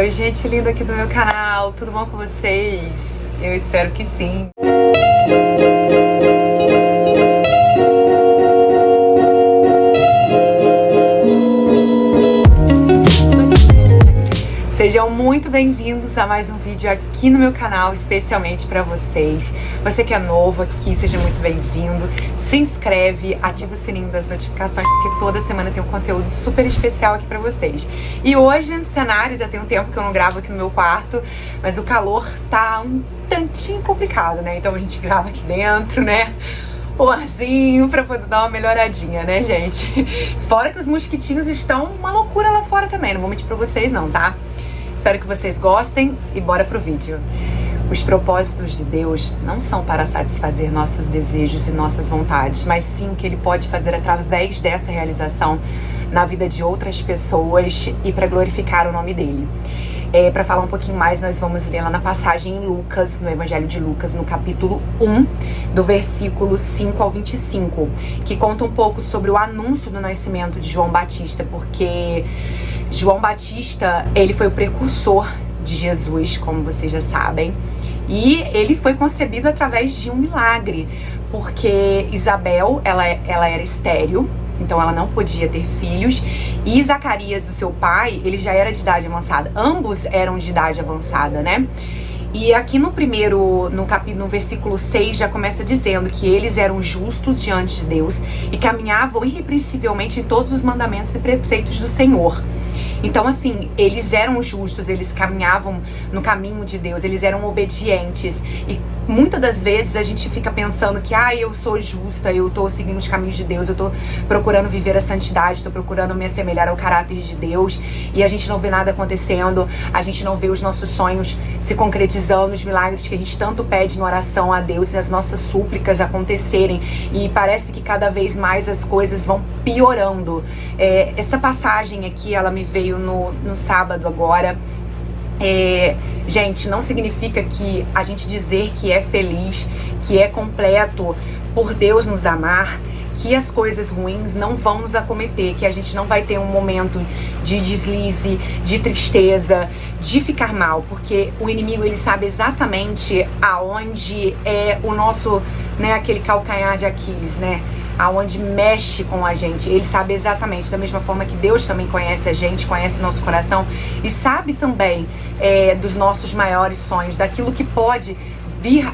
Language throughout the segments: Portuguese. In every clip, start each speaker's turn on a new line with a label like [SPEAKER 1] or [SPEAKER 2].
[SPEAKER 1] Oi, gente linda aqui do meu canal, tudo bom com vocês? Eu espero que sim. Sejam muito bem-vindos a mais um vídeo aqui no meu canal, especialmente para vocês. Você que é novo aqui, seja muito bem-vindo. Se inscreve, ativa o sininho das notificações, porque toda semana tem um conteúdo super especial aqui para vocês. E hoje, no cenário, já tem um tempo que eu não gravo aqui no meu quarto, mas o calor tá um tantinho complicado, né? Então a gente grava aqui dentro, né? O arzinho pra poder dar uma melhoradinha, né, gente? Fora que os mosquitinhos estão uma loucura lá fora também, não vou mentir pra vocês não, tá? Espero que vocês gostem e bora pro vídeo. Os propósitos de Deus não são para satisfazer nossos desejos e nossas vontades, mas sim o que Ele pode fazer através dessa realização na vida de outras pessoas e para glorificar o nome dEle. Para falar um pouquinho mais, nós vamos ler lá na passagem em Lucas, no Evangelho de Lucas, no capítulo 1, do versículo 5 ao 25, que conta um pouco sobre o anúncio do nascimento de João Batista, porque João Batista, ele foi o precursor de Jesus, como vocês já sabem, e ele foi concebido através de um milagre, porque Isabel, ela era estéril, então ela não podia ter filhos, e Zacarias, o seu pai, ele já era de idade avançada. Ambos eram de idade avançada, né? E aqui no versículo 6 já começa dizendo que eles eram justos diante de Deus e caminhavam irrepreensivelmente em todos os mandamentos e preceitos do Senhor. Então, assim, eles eram justos, eles caminhavam no caminho de Deus, eles eram obedientes. E muitas das vezes a gente fica pensando que, eu sou justa, eu tô seguindo os caminhos de Deus, eu tô procurando viver a santidade, tô procurando me assemelhar ao caráter de Deus, e a gente não vê nada acontecendo, a gente não vê os nossos sonhos se concretizando, os milagres que a gente tanto pede em oração a Deus e as nossas súplicas acontecerem, e parece que cada vez mais as coisas vão piorando. Essa passagem aqui, ela me veio no sábado agora. Gente, não significa que a gente dizer que é feliz, que é completo por Deus nos amar, que as coisas ruins não vão nos acometer, que a gente não vai ter um momento de deslize, de tristeza, de ficar mal, porque o inimigo, ele sabe exatamente aonde é o nosso, né, aquele calcanhar de Aquiles, né? Aonde mexe com a gente. Ele sabe exatamente, da mesma forma que Deus também conhece a gente, conhece o nosso coração e sabe também dos nossos maiores sonhos, daquilo que pode vir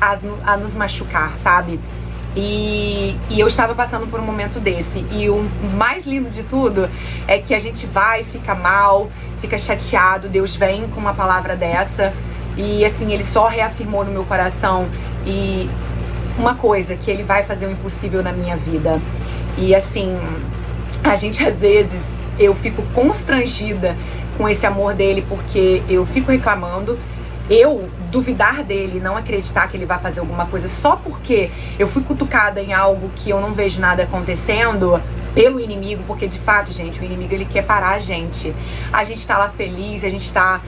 [SPEAKER 1] a nos machucar, sabe? E eu estava passando por um momento desse, e o mais lindo de tudo é que a gente vai, fica mal, fica chateado, Deus vem com uma palavra dessa, e assim, Ele só reafirmou no meu coração e uma coisa, que Ele vai fazer o impossível na minha vida. E assim, a gente às vezes, eu fico constrangida com esse amor dele, porque eu fico reclamando, eu duvidar dele, não acreditar que ele vai fazer alguma coisa só porque eu fui cutucada em algo que eu não vejo nada acontecendo pelo inimigo, porque de fato, gente, o inimigo, ele quer parar a gente tá lá feliz, a gente tá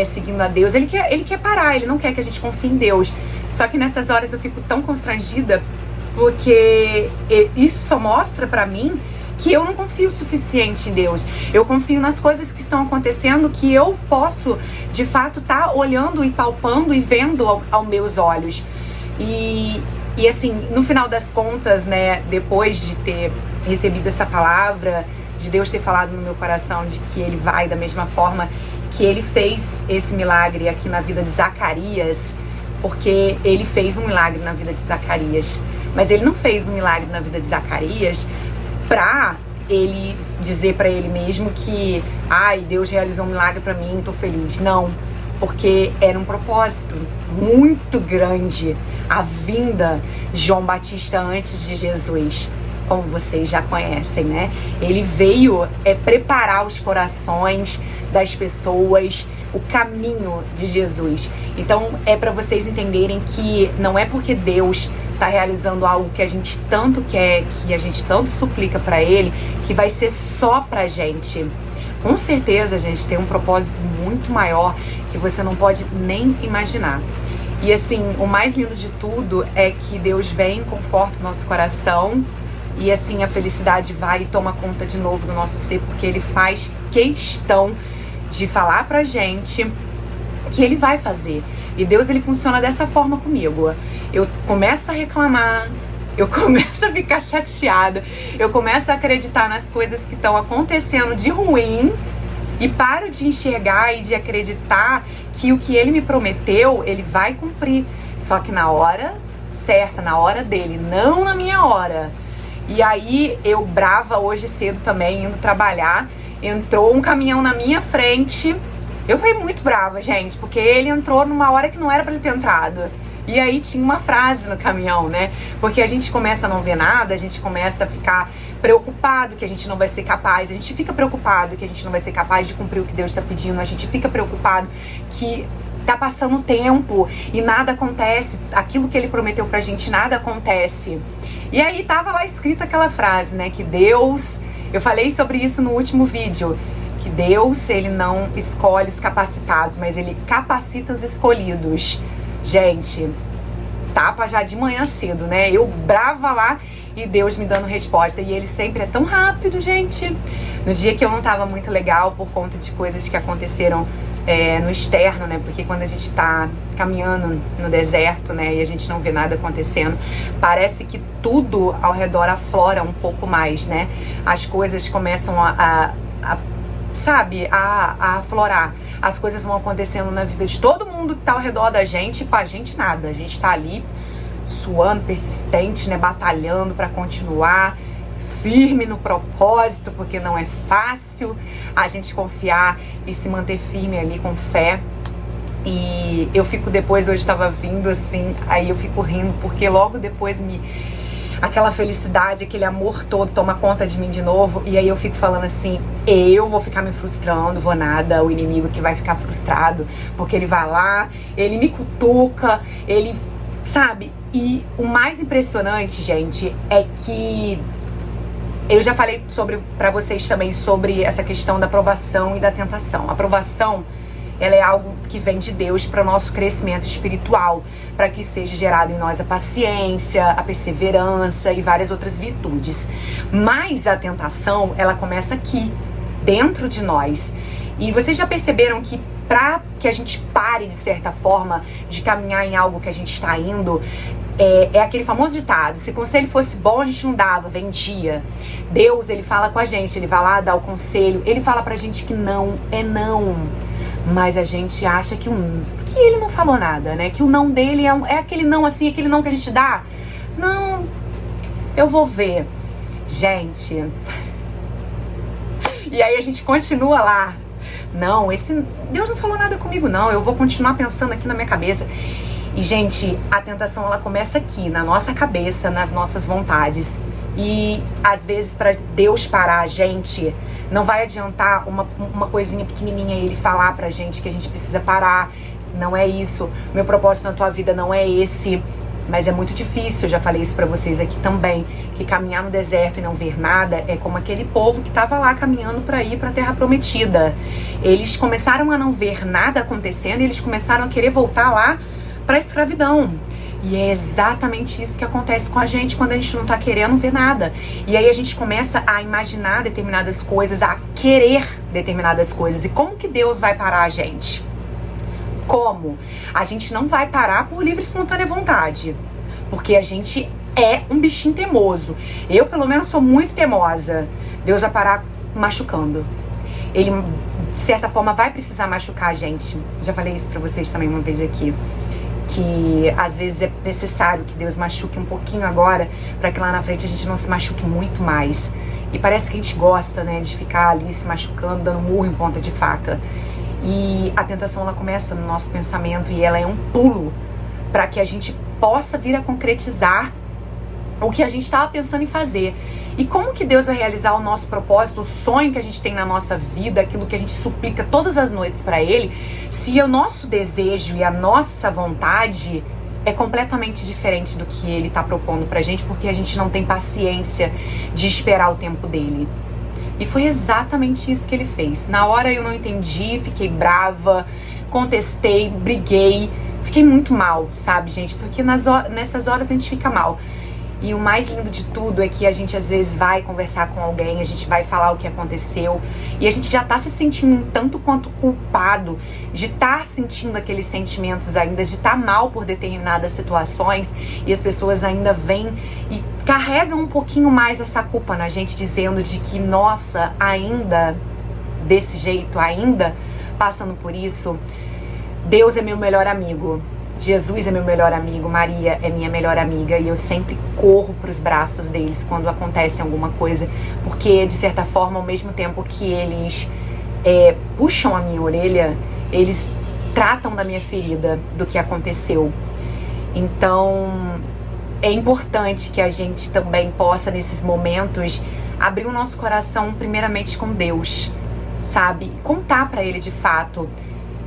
[SPEAKER 1] seguindo a Deus, ele quer parar, ele não quer que a gente confie em Deus. Só que nessas horas eu fico tão constrangida, porque isso só mostra pra mim que eu não confio o suficiente em Deus. Eu confio nas coisas que estão acontecendo, que eu posso, de fato, estar olhando e palpando e vendo aos meus olhos. E assim, no final das contas, né, depois de ter recebido essa palavra, de Deus ter falado no meu coração de que Ele vai da mesma forma que Ele fez esse milagre aqui na vida de Zacarias, porque Ele fez um milagre na vida de Zacarias, mas Ele não fez um milagre na vida de Zacarias pra Ele dizer pra Ele mesmo que Deus realizou um milagre pra mim, tô feliz. Não, porque era um propósito muito grande a vinda de João Batista antes de Jesus, como vocês já conhecem, né? Ele veio preparar os corações das pessoas, o caminho de Jesus. Então é para vocês entenderem que não é porque Deus está realizando algo que a gente tanto quer, que a gente tanto suplica para Ele, que vai ser só pra gente. Com certeza, gente, tem um propósito muito maior que você não pode nem imaginar. E assim, o mais lindo de tudo é que Deus vem, conforta o nosso coração, e assim a felicidade vai e toma conta de novo do nosso ser, porque Ele faz questão de falar pra gente que Ele vai fazer. E Deus, Ele funciona dessa forma comigo. Eu começo a reclamar, eu começo a ficar chateada, eu começo a acreditar nas coisas que estão acontecendo de ruim e paro de enxergar e de acreditar que o que Ele me prometeu, Ele vai cumprir. Só que na hora certa, na hora dele, não na minha hora. E aí, eu brava hoje cedo também, indo trabalhar, entrou um caminhão na minha frente. Eu fui muito brava, gente, porque ele entrou numa hora que não era pra ele ter entrado. E aí tinha uma frase no caminhão, né? Porque a gente começa a não ver nada, a gente começa a ficar preocupado que a gente não vai ser capaz, a gente fica preocupado que a gente não vai ser capaz de cumprir o que Deus está pedindo, a gente fica preocupado que tá passando o tempo e nada acontece, aquilo que Ele prometeu pra gente, nada acontece. E aí tava lá escrita aquela frase, né? Que Deus, eu falei sobre isso no último vídeo, que Deus, Ele não escolhe os capacitados, mas Ele capacita os escolhidos. Gente, tapa já de manhã cedo, né? Eu brava lá e Deus me dando resposta. E Ele sempre é tão rápido, gente. No dia que eu não tava muito legal por conta de coisas que aconteceram no externo, né? Porque quando a gente tá caminhando no deserto, né? E a gente não vê nada acontecendo, parece que tudo ao redor aflora um pouco mais, né? As coisas começam a aflorar. As coisas vão acontecendo na vida de todo mundo que tá ao redor da gente, e com a gente nada. A gente tá ali suando, persistente, né? Batalhando pra continuar, firme no propósito, porque não é fácil a gente confiar e se manter firme ali com fé. E eu fico depois, hoje estava vindo assim, aí eu fico rindo, porque logo depois aquela felicidade, aquele amor todo toma conta de mim de novo. E aí eu fico falando assim, eu vou ficar me frustrando, vou nada, o inimigo que vai ficar frustrado, porque ele vai lá, ele me cutuca, ele, sabe? E o mais impressionante, gente, é que eu já falei pra vocês também sobre essa questão da provação e da tentação. A provação, ela é algo que vem de Deus para o nosso crescimento espiritual, para que seja gerado em nós a paciência, a perseverança e várias outras virtudes. Mas a tentação, ela começa aqui, dentro de nós. E vocês já perceberam que para que a gente pare, de certa forma, de caminhar em algo que a gente está indo, é aquele famoso ditado: se conselho fosse bom, a gente não dava, vendia. Deus, Ele fala com a gente, Ele vai lá dar o conselho, Ele fala pra gente que não é não. Mas a gente acha que Ele não falou nada, né? Que o não dele é aquele não assim, aquele não que a gente dá. Não, eu vou ver. Gente. E aí a gente continua lá. Não, Deus não falou nada comigo, não. Eu vou continuar pensando aqui na minha cabeça. E, gente, a tentação, ela começa aqui, na nossa cabeça, nas nossas vontades. E, às vezes, para Deus parar a gente, não vai adiantar uma coisinha pequenininha Ele falar pra gente que a gente precisa parar. Não é isso. Meu propósito na tua vida não é esse. Mas é muito difícil, eu já falei isso pra vocês aqui também, que caminhar no deserto e não ver nada é como aquele povo que tava lá caminhando pra ir pra Terra Prometida. Eles começaram a não ver nada acontecendo e eles começaram a querer voltar lá pra escravidão. E é exatamente isso que acontece com a gente quando a gente não tá querendo ver nada. E aí a gente começa a imaginar determinadas coisas, a querer determinadas coisas. E como que Deus vai parar a gente? Como? A gente não vai parar por livre e espontânea vontade, porque a gente é um bichinho teimoso. Eu, pelo menos, sou muito teimosa. Deus vai parar machucando. Ele, de certa forma, vai precisar machucar a gente. Já falei isso pra vocês também uma vez aqui, que às vezes é necessário que Deus machuque um pouquinho agora, para que lá na frente a gente não se machuque muito mais. E parece que a gente gosta, né, de ficar ali se machucando, dando murro em ponta de faca. E a tentação, ela começa no nosso pensamento e ela é um pulo para que a gente possa vir a concretizar o que a gente estava pensando em fazer. E como que Deus vai realizar o nosso propósito, o sonho que a gente tem na nossa vida, aquilo que a gente suplica todas as noites para Ele, se o nosso desejo e a nossa vontade é completamente diferente do que Ele está propondo pra gente, porque a gente não tem paciência de esperar o tempo dele. E foi exatamente isso que Ele fez. Na hora eu não entendi, fiquei brava, contestei, briguei, fiquei muito mal, sabe, gente? Porque nessas horas a gente fica mal. E o mais lindo de tudo é que a gente às vezes vai conversar com alguém, a gente vai falar o que aconteceu e a gente já tá se sentindo um tanto quanto culpado de estar sentindo aqueles sentimentos ainda, de estar mal por determinadas situações, e as pessoas ainda vêm e carregam um pouquinho mais essa culpa na gente, dizendo de que, nossa, ainda desse jeito, ainda passando por isso. Deus é meu melhor amigo. Jesus é meu melhor amigo, Maria é minha melhor amiga, e eu sempre corro para os braços deles quando acontece alguma coisa, porque de certa forma, ao mesmo tempo que eles puxam a minha orelha, eles tratam da minha ferida, do que aconteceu. Então é importante que a gente também possa, nesses momentos, abrir o nosso coração primeiramente com Deus, sabe? Contar para Ele de fato.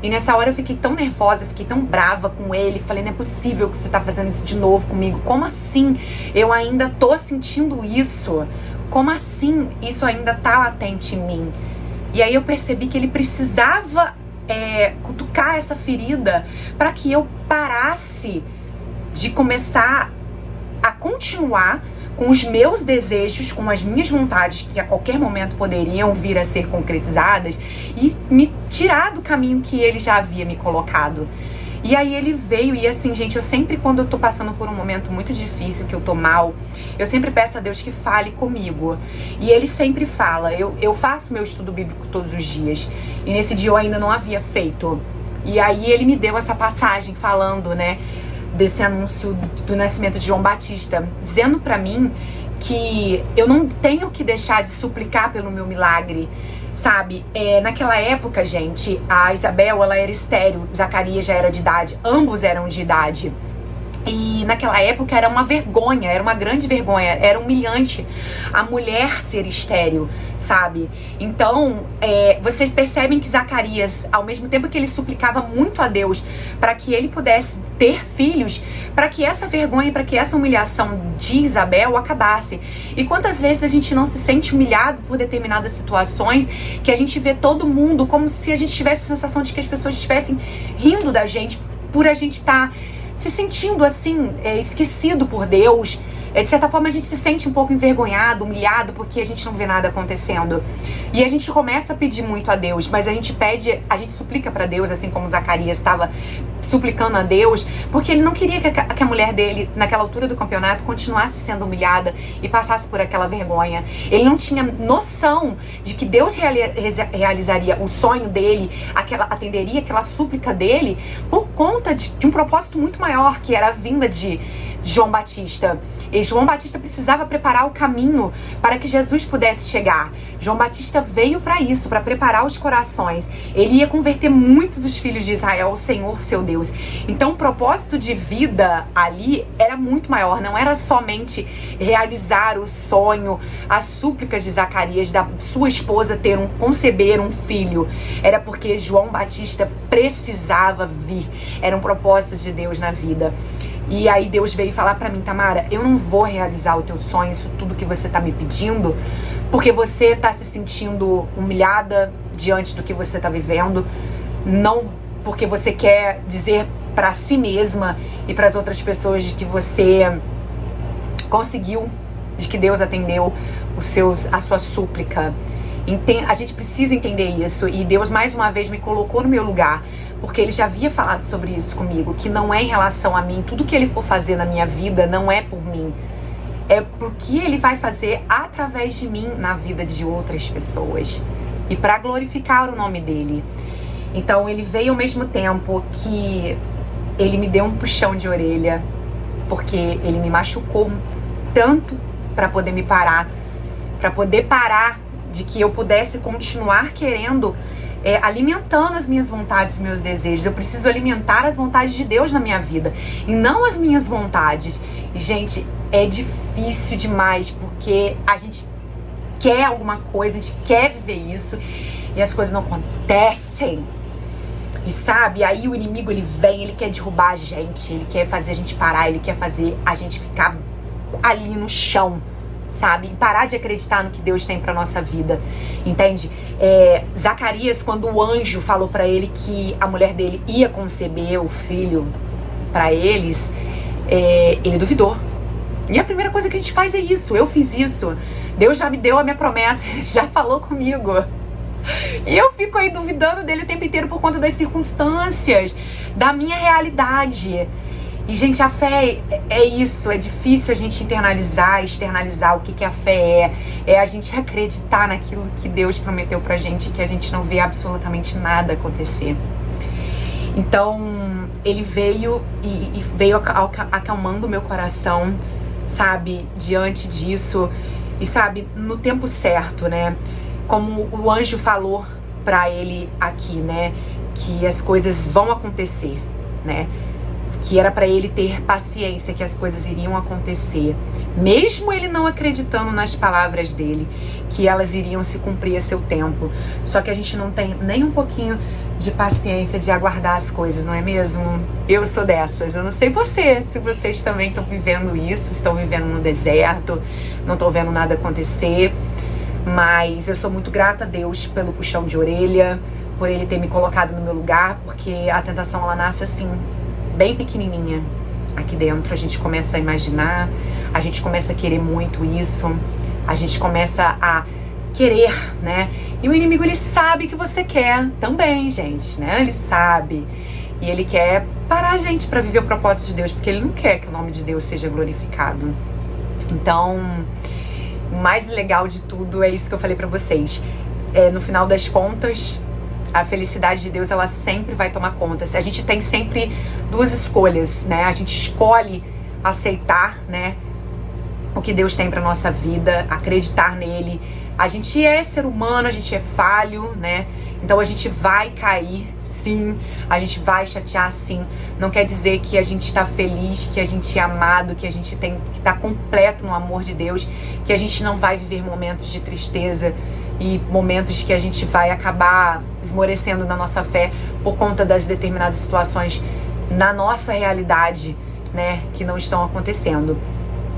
[SPEAKER 1] E nessa hora eu fiquei tão nervosa, eu fiquei tão brava com ele. Falei, não é possível que você tá fazendo isso de novo comigo. Como assim? Eu ainda tô sentindo isso. Como assim isso ainda tá latente em mim? E aí eu percebi que ele precisava cutucar essa ferida para que eu parasse de começar a continuar com os meus desejos, com as minhas vontades que a qualquer momento poderiam vir a ser concretizadas, e me tirar do caminho que ele já havia me colocado. E aí ele veio, e assim, gente, eu sempre, quando eu tô passando por um momento muito difícil, que eu tô mal, eu sempre peço a Deus que fale comigo. E ele sempre fala. Eu faço meu estudo bíblico todos os dias, e nesse dia eu ainda não havia feito. E aí ele me deu essa passagem falando, né, desse anúncio do nascimento de João Batista, dizendo pra mim que eu não tenho que deixar de suplicar pelo meu milagre, sabe? Naquela época, gente, a Isabel, ela era estéril, Zacarias já era de idade, ambos eram de idade. E naquela época era uma vergonha, era uma grande vergonha, era humilhante a mulher ser estéril, sabe? Então, vocês percebem que Zacarias, ao mesmo tempo que ele suplicava muito a Deus para que ele pudesse ter filhos, para que essa vergonha, para que essa humilhação de Isabel acabasse. E quantas vezes a gente não se sente humilhado por determinadas situações, que a gente vê todo mundo como se a gente tivesse a sensação de que as pessoas estivessem rindo da gente por a gente estar se sentindo assim, esquecido por Deus. De certa forma a gente se sente um pouco envergonhado, humilhado, porque a gente não vê nada acontecendo. E a gente começa a pedir muito a Deus, mas a gente suplica para Deus, assim como Zacarias estava suplicando a Deus, porque ele não queria que a mulher dele, naquela altura do campeonato, continuasse sendo humilhada e passasse por aquela vergonha. Ele não tinha noção de que Deus realizaria o sonho dele, atenderia aquela súplica dele, por conta de um propósito muito maior, que era a vinda de João Batista. E João Batista precisava preparar o caminho para que Jesus pudesse chegar. João Batista veio para isso, para preparar os corações. Ele ia converter muitos dos filhos de Israel ao Senhor, seu Deus. Então o propósito de vida ali era muito maior. Não era somente realizar o sonho, as súplicas de Zacarias, da sua esposa conceber um filho. Era porque João Batista precisava vir. Era um propósito de Deus na vida. E aí Deus veio falar pra mim, Tamara, eu não vou realizar o teu sonho, isso tudo que você tá me pedindo, porque você tá se sentindo humilhada diante do que você tá vivendo, não porque você quer dizer pra si mesma e pras outras pessoas de que você conseguiu, de que Deus atendeu a sua súplica. A gente precisa entender isso, e Deus mais uma vez me colocou no meu lugar, porque Ele já havia falado sobre isso comigo, que não é em relação a mim, tudo que Ele for fazer na minha vida não é por mim, é porque Ele vai fazer através de mim na vida de outras pessoas, e para glorificar o nome dEle. Então Ele veio ao mesmo tempo que Ele me deu um puxão de orelha, porque Ele me machucou tanto para poder me parar, para poder parar de que eu pudesse continuar querendo, alimentando as minhas vontades, meus desejos. Eu preciso alimentar as vontades de Deus na minha vida e não as minhas vontades. E, gente, é difícil demais, porque a gente quer alguma coisa, a gente quer viver isso e as coisas não acontecem. E sabe, aí o inimigo, ele vem, ele quer derrubar a gente, ele quer fazer a gente parar, ele quer fazer a gente ficar ali no chão, sabe? E parar de acreditar no que Deus tem pra nossa vida, entende? Zacarias, quando o anjo falou pra ele que a mulher dele ia conceber o filho pra eles, ele duvidou. E a primeira coisa que a gente faz é isso. Eu fiz isso. Deus já me deu a minha promessa, já falou comigo. E eu fico aí duvidando dele o tempo inteiro por conta das circunstâncias, da minha realidade. E, gente, a fé é isso. É difícil a gente internalizar, externalizar o que a fé é. É a gente acreditar naquilo que Deus prometeu pra gente, que a gente não vê absolutamente nada acontecer. Então, ele veio e veio acalmando o meu coração, sabe, diante disso. E, sabe, no tempo certo, né? Como o anjo falou pra ele aqui, né? Que as coisas vão acontecer, né? Que era pra ele ter paciência, que as coisas iriam acontecer. Mesmo ele não acreditando nas palavras dele, que elas iriam se cumprir a seu tempo. Só que a gente não tem nem um pouquinho de paciência de aguardar as coisas, não é mesmo? Eu sou dessas. Eu não sei se vocês também estão vivendo isso, estão vivendo no deserto, não estão vendo nada acontecer. Mas eu sou muito grata a Deus pelo puxão de orelha, por ele ter me colocado no meu lugar, porque a tentação, ela nasce assim, bem pequenininha aqui dentro. A gente começa a imaginar, a gente começa a querer muito isso, a gente começa a querer, né? E o inimigo, ele sabe que você quer também, gente, né? Ele sabe. E ele quer parar a gente pra viver o propósito de Deus, porque ele não quer que o nome de Deus seja glorificado. Então, o mais legal de tudo é isso que eu falei pra vocês. No final das contas, a felicidade de Deus, ela sempre vai tomar conta. A gente tem sempre duas escolhas, né? A gente escolhe aceitar, né, o que Deus tem pra nossa vida, acreditar nele. A gente é ser humano, a gente é falho, né? Então a gente vai cair, sim. A gente vai chatear, sim. Não quer dizer que a gente tá feliz, que a gente é amado, que a gente tem que tá completo no amor de Deus, que a gente não vai viver momentos de tristeza e momentos que a gente vai acabar esmorecendo na nossa fé por conta das determinadas situações na nossa realidade, né, que não estão acontecendo.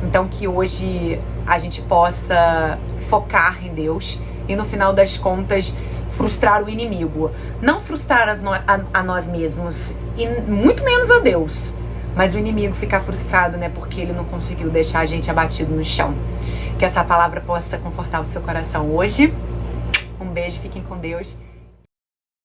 [SPEAKER 1] Então que hoje a gente possa focar em Deus e no final das contas frustrar o inimigo. Não frustrar a nós mesmos e muito menos a Deus, mas o inimigo ficar frustrado, né, porque ele não conseguiu deixar a gente abatido no chão. Que essa palavra possa confortar o seu coração hoje. Um beijo, fiquem com Deus.